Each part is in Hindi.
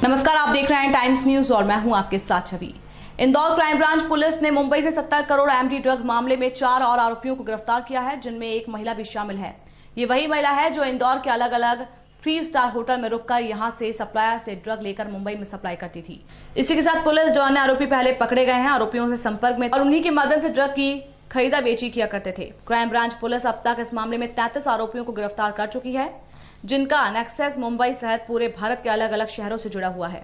नमस्कार, आप देख रहे हैं टाइम्स न्यूज और मैं हूं आपके साथ छवि। इंदौर क्राइम ब्रांच पुलिस ने मुंबई से 70 करोड़ एमडी ड्रग मामले में 4 और आरोपियों को गिरफ्तार किया है, जिनमें एक महिला भी शामिल है। ये वही महिला है जो इंदौर के अलग अलग 3 स्टार होटल में रुककर यहां से सप्लायर से ड्रग लेकर मुंबई में सप्लाई करती थी। इसी के साथ पुलिस जो अन्य आरोपी पहले पकड़े गए हैं, आरोपियों से संपर्क में और उन्हीं के माध्यम से ड्रग की खरीदा बेची किया करते थे। क्राइम ब्रांच पुलिस अब तक इस मामले में 33 आरोपियों को गिरफ्तार कर चुकी है, जिनका नेक्सस मुंबई सहित पूरे भारत के अलग अलग शहरों से जुड़ा हुआ है।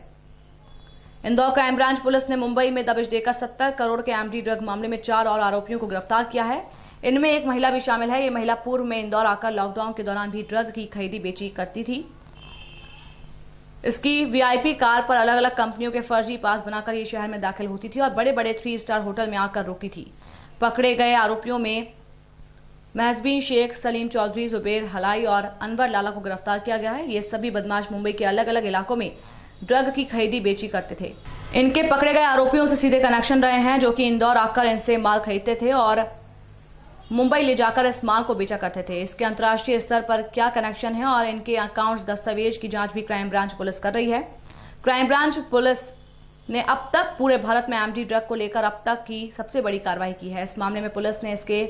इंदौर क्राइम ब्रांच पुलिस ने मुंबई में दबिश देकर 70 करोड़ के एमडी ड्रग मामले में 4 और आरोपियों को गिरफ्तार किया है। इनमें एक महिला भी शामिल है। ये महिला पूर्व में इंदौर आकर लॉकडाउन के दौरान भी ड्रग की खरीदी बेची करती थी। इसकी वीआईपी कार पर अलग अलग कंपनियों के फर्जी पास बनाकर ये शहर में दाखिल होती थी और बड़े बड़े 3 स्टार होटल में आकर रुकती थी। पकड़े गए आरोपियों में महजबीन शेख, सलीम चौधरी, जुबेर हलाई और अनवर लाला को गिरफ्तार किया गया है। ये सभी बदमाश मुंबई के अलग अलग इलाकों में ड्रग की खरीदी बेची करते थे। इनके पकड़े गए आरोपियों से सीधे कनेक्शन रहे हैं, जो कि इंदौर आकर इनसे माल खरीदते थे और मुंबई ले जाकर इस माल को बेचा करते थे। इसके अंतर्राष्ट्रीय स्तर पर क्या कनेक्शन है और इनके अकाउंट्स दस्तावेज की जांच भी क्राइम ब्रांच पुलिस कर रही है। क्राइम ब्रांच पुलिस ने अब तक पूरे भारत में एमडी ड्रग को लेकर अब तक की सबसे बड़ी कार्रवाई की है। इस मामले में पुलिस ने इसके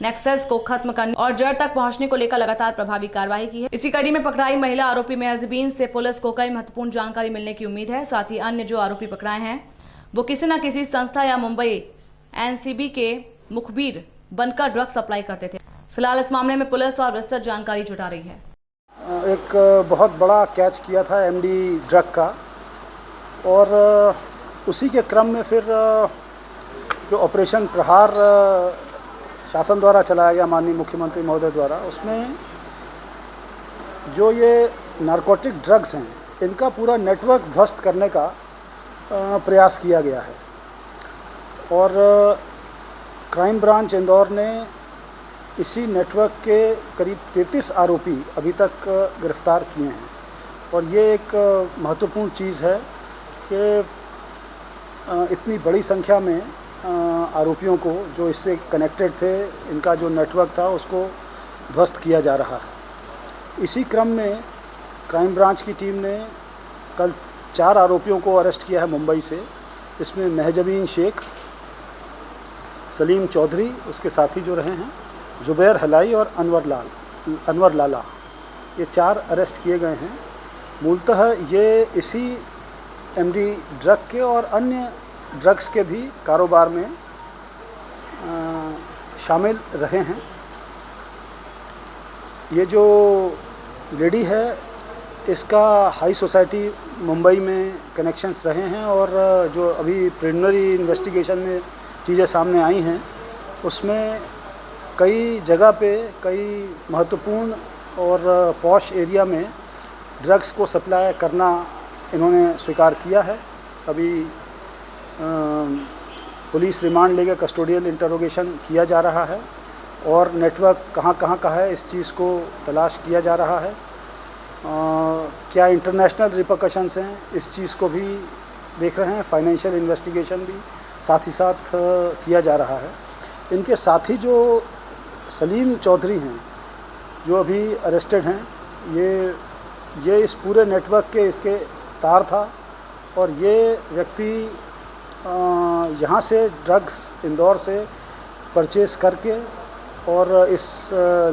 नेक्सस को खत्म करने और जड़ तक पहुंचने को लेकर लगातार प्रभावी कार्रवाई की है। इसी कड़ी में पकड़ाई महिला आरोपी महजबीन से पुलिस को कई महत्वपूर्ण जानकारी मिलने की उम्मीद है। साथ ही अन्य जो आरोपी पकड़ाए हैं वो किसी न किसी संस्था या मुंबई एनसीबी के मुखबिर बनकर ड्रग सप्लाई करते थे। फिलहाल इस मामले में पुलिस और विस्तृत जानकारी जुटा रही है। एक बहुत बड़ा कैच किया था एमडी ड्रग का और उसी के क्रम में फिर जो ऑपरेशन प्रहार शासन द्वारा चलाया गया माननीय मुख्यमंत्री महोदय द्वारा, उसमें जो ये नारकोटिक ड्रग्स हैं इनका पूरा नेटवर्क ध्वस्त करने का प्रयास किया गया है और क्राइम ब्रांच इंदौर ने इसी नेटवर्क के करीब 33 आरोपी अभी तक गिरफ्तार किए हैं। और ये एक महत्वपूर्ण चीज़ है कि इतनी बड़ी संख्या में आरोपियों को जो इससे कनेक्टेड थे, इनका जो नेटवर्क था उसको ध्वस्त किया जा रहा है। इसी क्रम में क्राइम ब्रांच की टीम ने कल 4 आरोपियों को अरेस्ट किया है मुंबई से। इसमें महजबीन शेख, सलीम चौधरी, उसके साथी जो रहे हैं जुबेर हलाई और अनवर लाला, ये 4 अरेस्ट किए गए हैं। मूलतः ये इसी एमडी ड्रग के और अन्य ड्रग्स के भी कारोबार में शामिल रहे हैं। ये जो लेडी है इसका हाई सोसाइटी मुंबई में कनेक्शंस रहे हैं और जो अभी प्रिलिमिनरी इन्वेस्टिगेशन में चीज़ें सामने आई हैं उसमें कई जगह पे कई महत्वपूर्ण और पॉश एरिया में ड्रग्स को सप्लाई करना इन्होंने स्वीकार किया है। अभी पुलिस रिमांड लेकर कस्टोडियल इंटरोगेशन किया जा रहा है और नेटवर्क कहाँ कहाँ का है इस चीज़ को तलाश किया जा रहा है। क्या इंटरनेशनल रिपरकशंस हैं इस चीज़ को भी देख रहे हैं। फाइनेंशियल इन्वेस्टिगेशन भी साथ ही साथ किया जा रहा है। इनके साथी जो सलीम चौधरी हैं जो अभी अरेस्टेड हैं, ये इस पूरे नेटवर्क के इसके तार था और ये व्यक्ति यहाँ से ड्रग्स इंदौर से परचेस करके और इस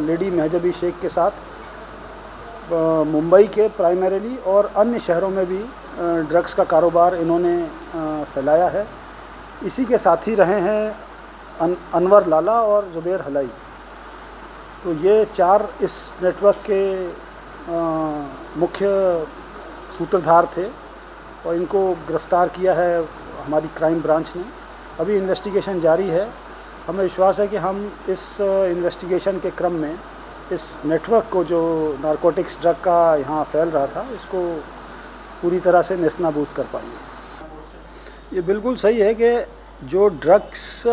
लेडी महजबी शेख के साथ मुंबई के प्राइमरीली और अन्य शहरों में भी ड्रग्स का कारोबार इन्होंने फैलाया है। इसी के साथ ही रहे हैं अनवर लाला और जुबेर हलाई। तो ये 4 इस नेटवर्क के मुख्य सूत्रधार थे और इनको गिरफ्तार किया है हमारी क्राइम ब्रांच ने। अभी इन्वेस्टिगेशन जारी है। हमें विश्वास है कि हम इस इन्वेस्टिगेशन के क्रम में इस नेटवर्क को जो नारकोटिक्स ड्रग का यहाँ फैल रहा था इसको पूरी तरह से नेस्तनाबूद कर पाएंगे। ये बिल्कुल सही है कि जो ड्रग्स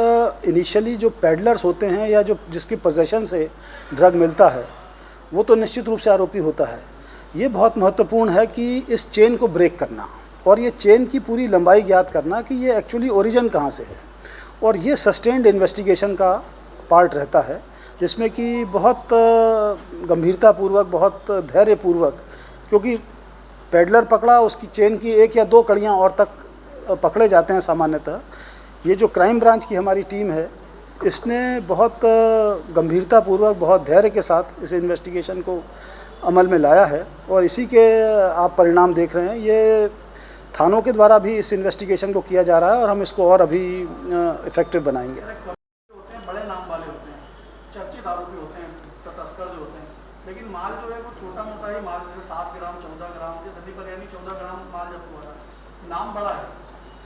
इनिशियली जो पेडलर्स होते हैं या जो जिसकी पोजेशन से ड्रग मिलता है वो तो निश्चित रूप से आरोपी होता है। ये बहुत महत्वपूर्ण है कि इस चेन को ब्रेक करना और ये चेन की पूरी लंबाई ज्ञात करना कि ये एक्चुअली ओरिजिन कहाँ से है। और ये सस्टेन्ड इन्वेस्टिगेशन का पार्ट रहता है जिसमें कि बहुत गंभीरतापूर्वक, बहुत धैर्यपूर्वक, क्योंकि पेडलर पकड़ा, उसकी चेन की 1 या 2 कड़ियाँ और तक पकड़े जाते हैं सामान्यतः। ये जो क्राइम ब्रांच की हमारी टीम है, इसने बहुत गंभीरतापूर्वक, बहुत धैर्य के साथ इस इन्वेस्टिगेशन को अमल में लाया है और इसी के आप परिणाम देख रहे हैं। ये थानों के द्वारा भी इस इन्वेस्टिगेशन को किया जा रहा है और हम इसको और अभी इफेक्टिव बनाएंगे। होते हैं, बड़े नाम वाले होते हैं, चर्चित आरोपी होते हैं, तस्कर जो होते हैं, लेकिन माल जो है वो छोटा मोटा ही माल, जैसे 7 ग्राम 14 ग्राम, जैसे सदी पर यानी 14 ग्राम माल जब हुआ था, नाम बड़ा है,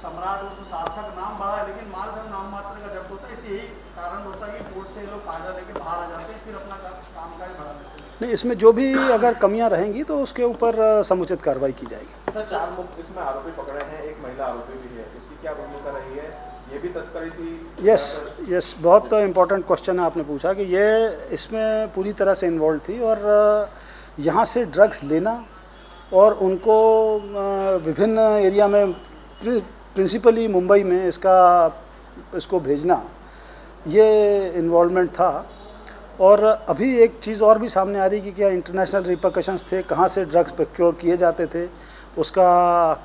सम्राट और सार्थक नाम बड़ा है, लेकिन माल जब नाम मात्र का जब्त होता है, इसी यही कारण होता है कि कोर्ट से लोग फायदा लेके बाहर आ जाते हैं, फिर अपना काम काज बढ़ा देते हैं। नहीं, इसमें जो भी अगर कमियां रहेंगी तो उसके ऊपर समुचित कार्रवाई की जाएगी। सर, 4 मुख्य इसमें आरोपी पकड़े हैं, एक महिला आरोपी भी है, इसकी क्या भूमिका रही है? ये भी तस्करी थी? यस, बहुत इम्पोर्टेंट क्वेश्चन आपने पूछा कि ये इसमें पूरी तरह से इन्वॉल्व थी और यहाँ से ड्रग्स लेना और उनको विभिन्न एरिया में, प्रिंसिपली मुंबई में इसको भेजना, ये इन्वॉल्वमेंट था। और अभी एक चीज़ और भी सामने आ रही कि क्या इंटरनेशनल रिपरकशंस थे, कहाँ से ड्रग्स प्रोक्योर किए जाते थे, उसका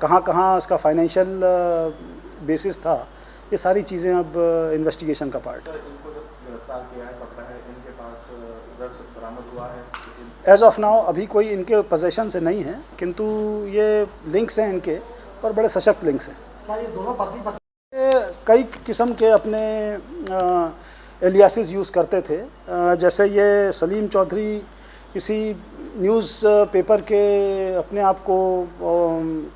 कहाँ उसका फाइनेंशियल बेसिस था, ये सारी चीज़ें अब इन्वेस्टिगेशन का पार्ट है। इनको जब गिरफ्तार किया है, पकड़ा है, इनके पास ड्रग्स बरामद हुआ है? एज ऑफ नाउ अभी कोई इनके पोजेशन से नहीं है, किंतु ये लिंक्स हैं इनके और बड़े सशक्त लिंक्स हैं। क्या ये दोनों पति कई किस्म के अपने एलियासिस यूज़ करते थे। जैसे ये सलीम चौधरी किसी न्यूज़ पेपर के अपने आप को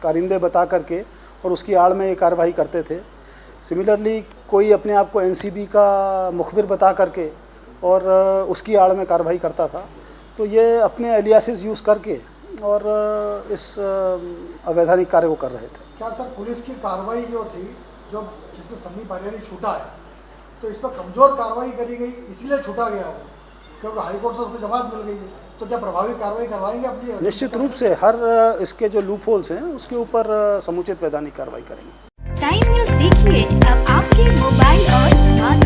कारिंदे बता करके और उसकी आड़ में ये कार्रवाई करते थे। सिमिलरली कोई अपने आप को एनसीबी का मुखबिर बता करके और उसकी आड़ में कार्रवाई करता था। तो ये अपने एलियासिस यूज़ करके और इस अवैधानिक कार्य को कर रहे थे। क्या सर पुलिस की कार्रवाई जो थी, जो जिसमें सन्नी पारियानी छूटा है, तो इस पर कमज़ोर कार्रवाई करी गई, इसलिए छूटा गया वो, क्योंकि हाईकोर्ट से उसको जमानत मिल गई है, तो क्या प्रभावी कार्रवाई करवाएंगे अपनी? निश्चित रूप से हर इसके जो लूप होल्स हैं उसके ऊपर समुचित वैधानिक कार्रवाई करेंगे। टाइम न्यूज़ देखिए अब आपके मोबाइल और स्मार्ट